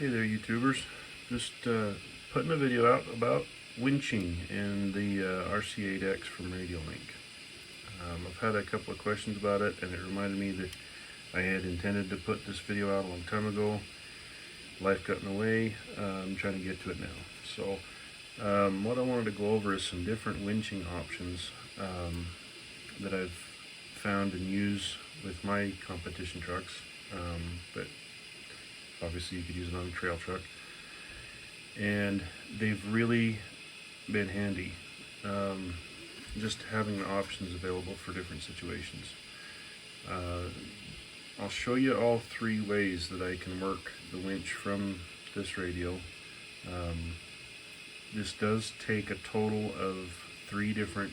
Hey there, YouTubers. Just putting a video out about winching and the RC8X from Radiolink. I've had a couple of questions about it, and it reminded me that I had intended to put this video out a long time ago. Life got in the way. I'm trying to get to it now. So what I wanted to go over is some different winching options that I've found and use with my competition trucks, but obviously you could use it on a trail truck, and they've really been handy, just having the options available for different situations. I'll show you all three ways that I can work the winch from this radio. This does take a total of 3 different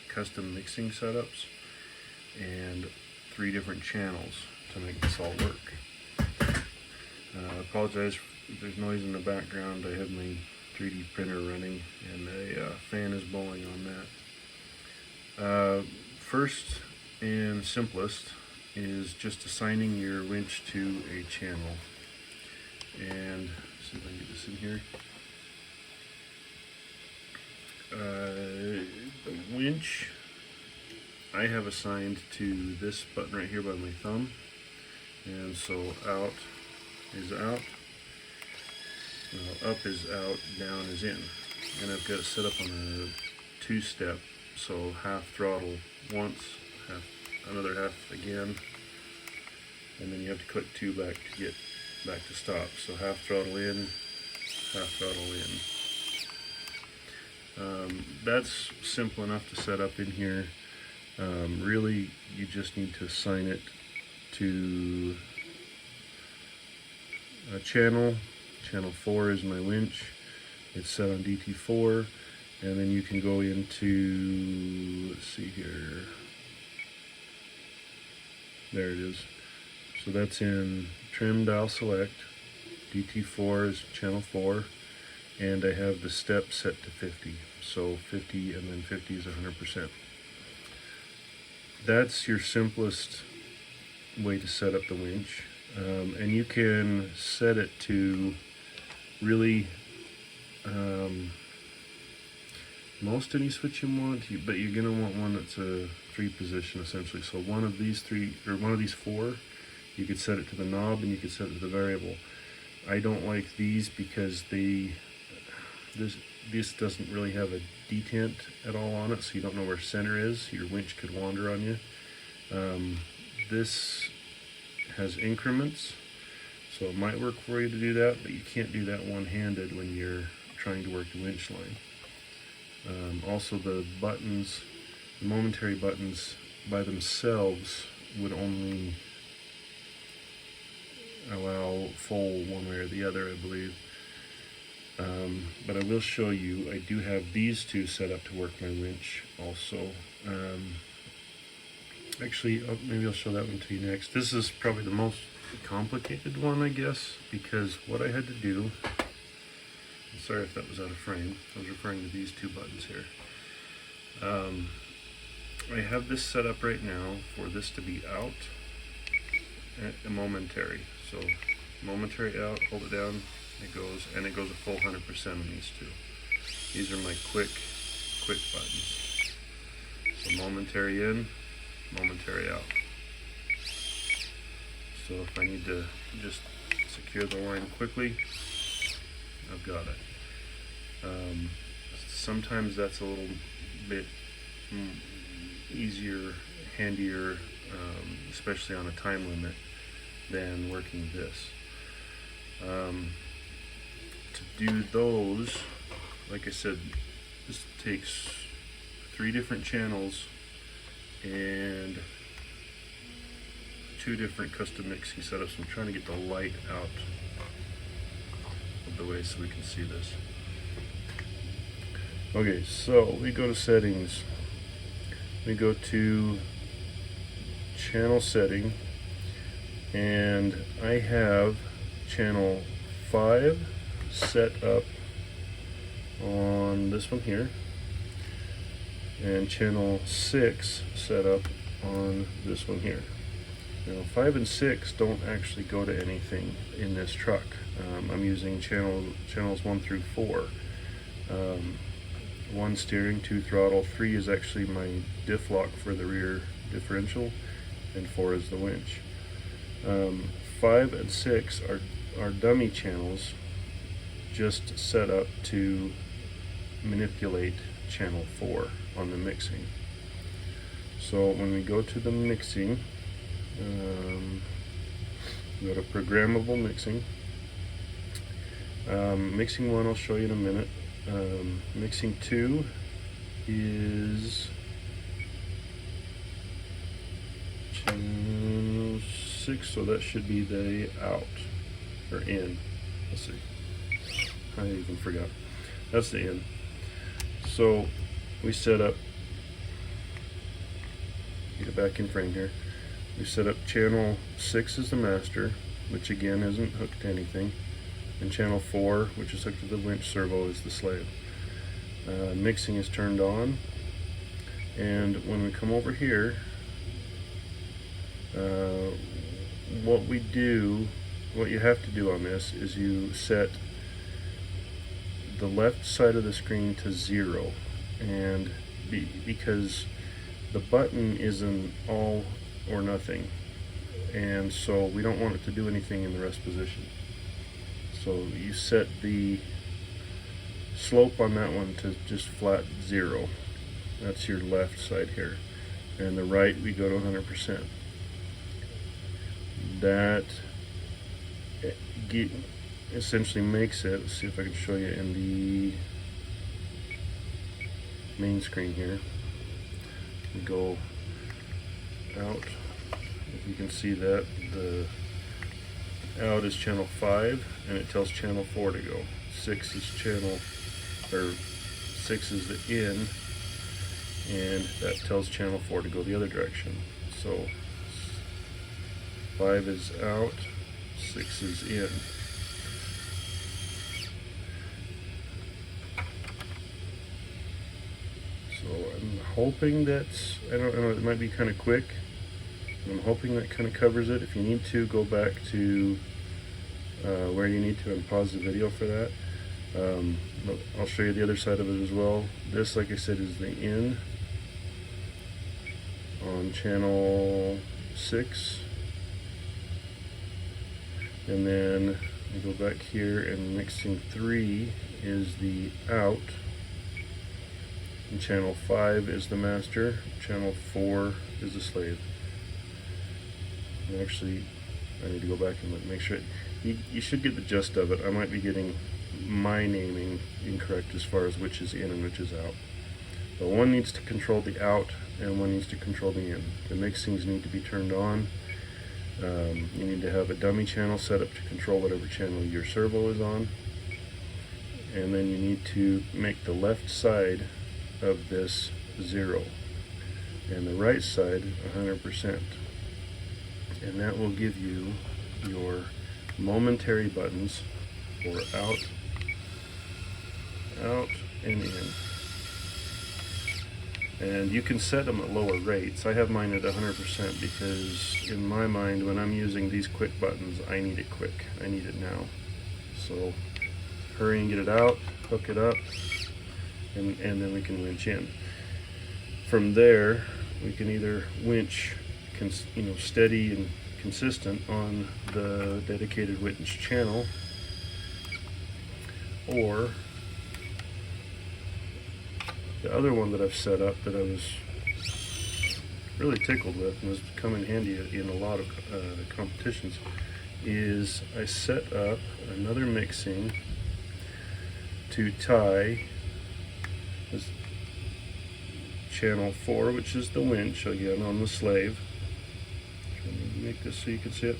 custom mixing setups and 3 different channels to make this all work. I apologize if there's noise in the background. I have my 3D printer running and a fan is blowing on that. First and simplest is just assigning your winch to a channel. And see if I can get this in here. The winch I have assigned to this button right here by my thumb, and so out is out, up is out, down is in, and I've got it set up on a 2-step, so half throttle once, another half again, and then you have to click 2 back to get back to stop. So half throttle in, half throttle in. That's simple enough to set up in here. Really, you just need to assign it to a channel. Channel 4 is my winch. It's set on DT4, and then you can go into, let's see here, there it is. So that's in trim dial select. DT4 is channel 4, and I have the step set to 50. So 50 and then 50 is 100%. That's your simplest way to set up the winch. And you can set it to really most any switch you want, but you're going to want one that's a 3-position essentially. So one of these 3, or one of these 4, you could set it to the knob and you could set it to the variable. I don't like these because this doesn't really have a detent at all on it, so you don't know where center is. Your winch could wander on you. This has increments, so it might work for you to do that, but you can't do that one-handed when you're trying to work the winch line. Also, the buttons, the momentary buttons by themselves would only allow full one way or the other, I believe. But I will show you, I do have these 2 set up to work my winch also. Actually, maybe I'll show that one to you next. This is probably the most complicated one, I guess, because what I had to do, sorry if that was out of frame, I was referring to these 2 buttons here. I have this set up right now for this to be out at momentary. So momentary out, hold it down, it goes, and it goes a full 100% on these 2. These are my quick buttons. So momentary in, momentary out. So if I need to just secure the line quickly, I've got it. Sometimes that's a little bit easier, handier, especially on a time limit, than working this. To do those, like I said, this takes 3 different channels and 2 different custom mixing setups. I'm trying to get the light out of the way so we can see this. Okay, so we go to settings. We go to channel setting, and I have channel 5 set up on this one here, and channel 6 set up on this one here. Now 5 and 6 don't actually go to anything in this truck. I'm using channels 1 through 4. 1 steering, 2 throttle, 3 is actually my diff lock for the rear differential, and 4 is the winch. 5 and 6 are dummy channels just set up to manipulate channel 4 on the mixing. So when we go to the mixing, go to programmable mixing. Mixing 1 I'll show you in a minute. Mixing 2 is channel 6, so that should be the out or in. Let's see. I even forgot. That's the in. So we set up, get it back in frame here. We set up channel 6 as the master, which again isn't hooked to anything, and channel 4, which is hooked to the winch servo, is the slave. Mixing is turned on, and when we come over here, what you have to do on this is you set the left side of the screen to 0, and because the button is an all or nothing, and so we don't want it to do anything in the rest position. So you set the slope on that one to just flat 0. That's your left side here, and the right we go to 100%. That essentially makes it, let's see if I can show you in the main screen here. We go out, if you can see that the out is channel 5, and it tells channel 4 to go. 6 is channel, or 6 is the in, and that tells channel 4 to go the other direction. So 5 is out, 6 is in. So I'm hoping that's, I don't know, it might be kind of quick. I'm hoping that kind of covers it. If you need to, go back to where you need to and pause the video for that. I'll show you the other side of it as well. This, like I said, is the in on channel 6. And then we go back here, and mixing 3 is the out, and channel 5 is the master, channel 4 is the slave. And actually, I need to go back and make sure. You should get the gist of it. I might be getting my naming incorrect as far as which is in and which is out. But one needs to control the out, and one needs to control the in. The mixings need to be turned on. You need to have a dummy channel set up to control whatever channel your servo is on, and then you need to make the left side of this 0 and the right side 100%, and that will give you your momentary buttons for out, and in. And you can set them at lower rates. I have mine at 100% because in my mind, when I'm using these quick buttons, I need it quick. I need it now. So hurry and get it out, hook it up, and then we can winch in. From there, we can either winch steady and consistent on the dedicated winch channel, or the other one that I've set up that I was really tickled with and has come in handy in a lot of competitions is I set up another mixing to tie this channel 4, which is the winch, again on the slave. Let me make this so you can see it.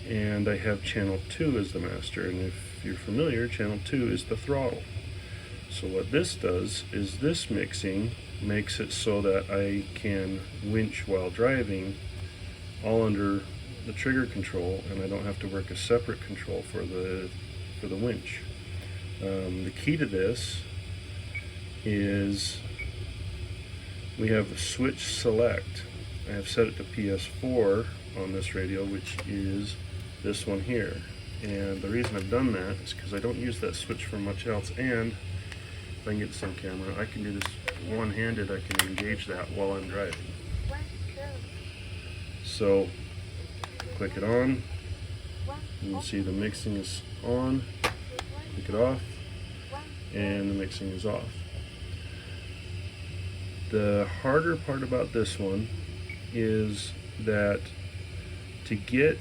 And I have channel 2 as the master, and if you're familiar, channel 2 is the throttle. So what this does is this mixing makes it so that I can winch while driving all under the trigger control, and I don't have to work a separate control for the winch. The key to this is we have a switch select, I have set it to PS4 on this radio, which is this one here. And the reason I've done that is because I don't use that switch for much else, and if I can get this on camera, I can do this one-handed. I can engage that while I'm driving. So, click it on, you can see the mixing is on, click it off, and the mixing is off. The harder part about this one is that to get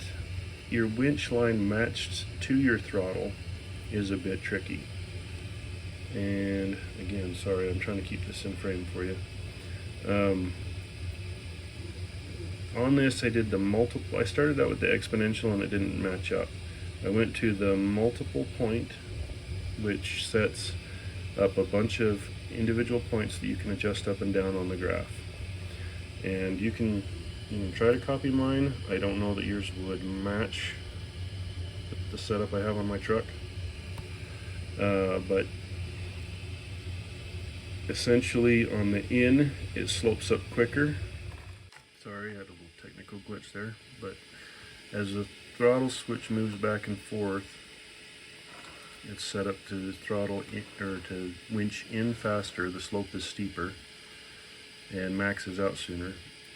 your winch line matched to your throttle is a bit tricky. And again, sorry, I'm trying to keep this in frame for you. On this I did the multiple, I started out with the exponential and it didn't match up. I went to the multiple point, which sets up a bunch of individual points that you can adjust up and down on the graph. And you can try to copy mine. I don't know that yours would match the setup I have on my truck, but essentially on the in it slopes up quicker. Sorry, I had a little technical glitch there, but as the throttle switch moves back and forth, it's set up to throttle in, or to winch in faster. The slope is steeper and maxes out sooner,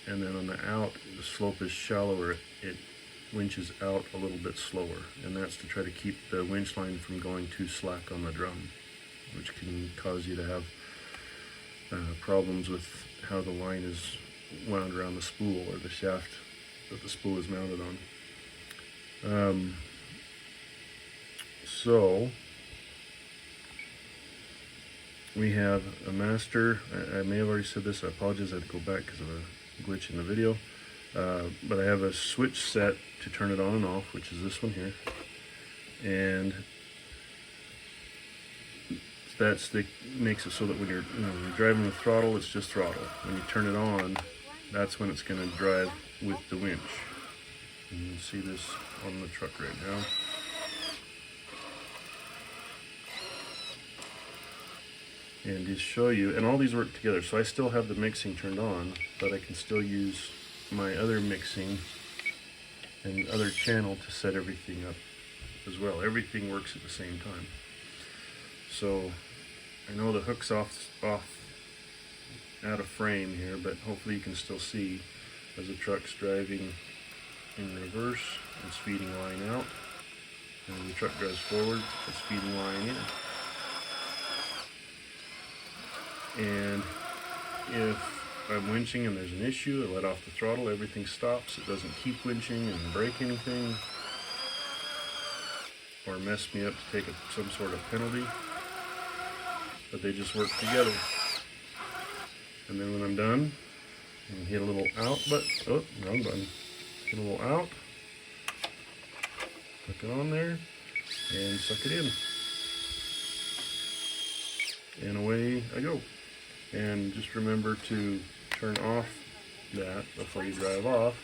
and then on the out the slope is shallower. It winches out a little bit slower, and that's to try to keep the winch line from going too slack on the drum, which can cause you to have problems with how the line is wound around the spool or the shaft that the spool is mounted on. So we have a master. I may have already said this, I apologize, I had to go back because of a glitch in the video, but I have a switch set to turn it on and off, which is this one here, and that's the makes it so that when you're driving the throttle, it's just throttle. When you turn it on, that's when it's going to drive with the winch. And you can see this on the truck right now. And just show you, and all these work together. So I still have the mixing turned on, but I can still use my other mixing and other channel to set everything up as well. Everything works at the same time. So I know the hook's off out of frame here, but hopefully you can still see as the truck's driving in reverse, it's feeding line out, and as the truck drives forward, it's feeding line in. And if I'm winching and there's an issue, I let off the throttle, everything stops. It doesn't keep winching and break anything or mess me up to take some sort of penalty, but they just work together. And then when I'm done, I can hit a little out button. Oh, wrong button. Hit a little out, hook it on there, and suck it in. And away I go. And just remember to turn off that before you drive off,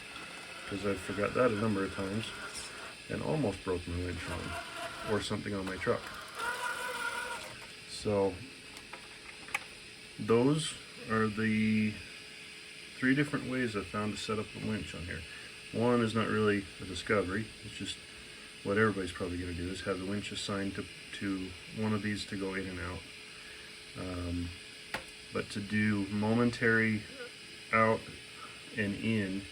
because I forgot that a number of times and almost broke my winch line or something on my truck. So those are the 3 different ways I've found to set up the winch on here. One is not really a discovery, it's just what everybody's probably going to do, is have the winch assigned to one of these to go in and out. But to do momentary out and in,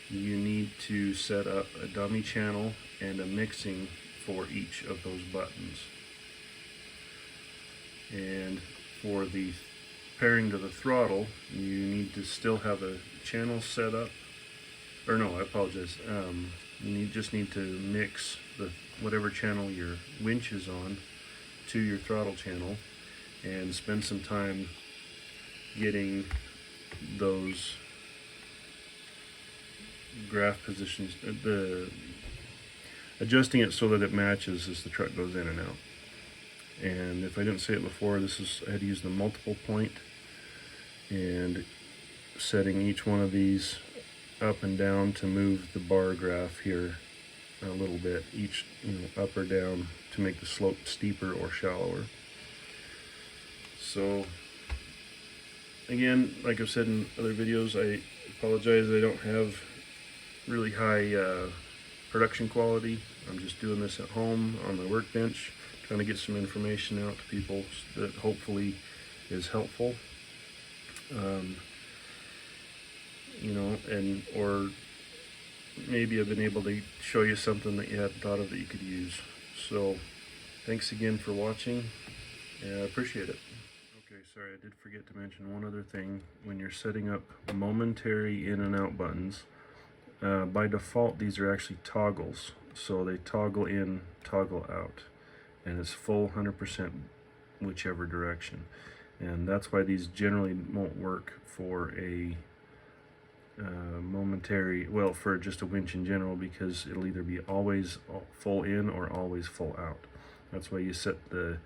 you need to set up a dummy channel and a mixing for each of those buttons. And for the pairing to the throttle, you need to still have a channel set up, or no, I apologize, you just need to mix whatever channel your winch is on to your throttle channel, and spend some time getting those graph positions, adjusting it so that it matches as the truck goes in and out. And if I didn't say it before, I had to use the multiple point and setting each one of these up and down to move the bar graph here a little bit, each up or down, to make the slope steeper or shallower. So again, like I've said in other videos, I Apologize, I don't have really high production quality. I'm just doing this at home on my workbench, trying to get some information out to people that hopefully is helpful. You know, or maybe I've been able to show you something that you hadn't thought of that you could use. So thanks again for watching. I appreciate it. Okay, sorry, I did forget to mention one other thing. When you're setting up momentary in and out buttons, by default these are actually toggles, so they toggle in, toggle out, and it's full 100% whichever direction. And that's why these generally won't work for a momentary, well, for just a winch in general, because it'll either be always full in or always full out. That's why you set the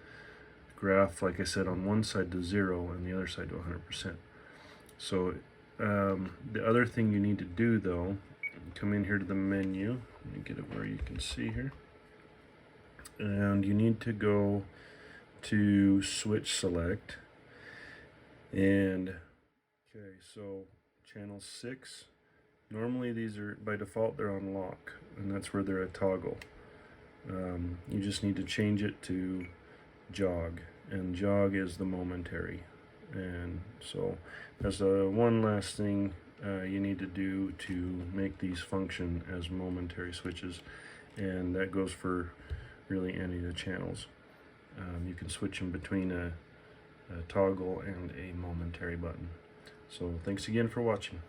graph, like I said, on one side to 0 and the other side to 100%. So the other thing you need to do though, come in here to the menu, let me get it where you can see here, and you need to go to switch select, and okay, so channel 6, normally these are by default they're on lock, and that's where they're a toggle. You just need to change it to jog, and jog is the momentary. And so there's one last thing you need to do to make these function as momentary switches, and that goes for really any of the channels. You can switch them between a toggle and a momentary button. So thanks again for watching.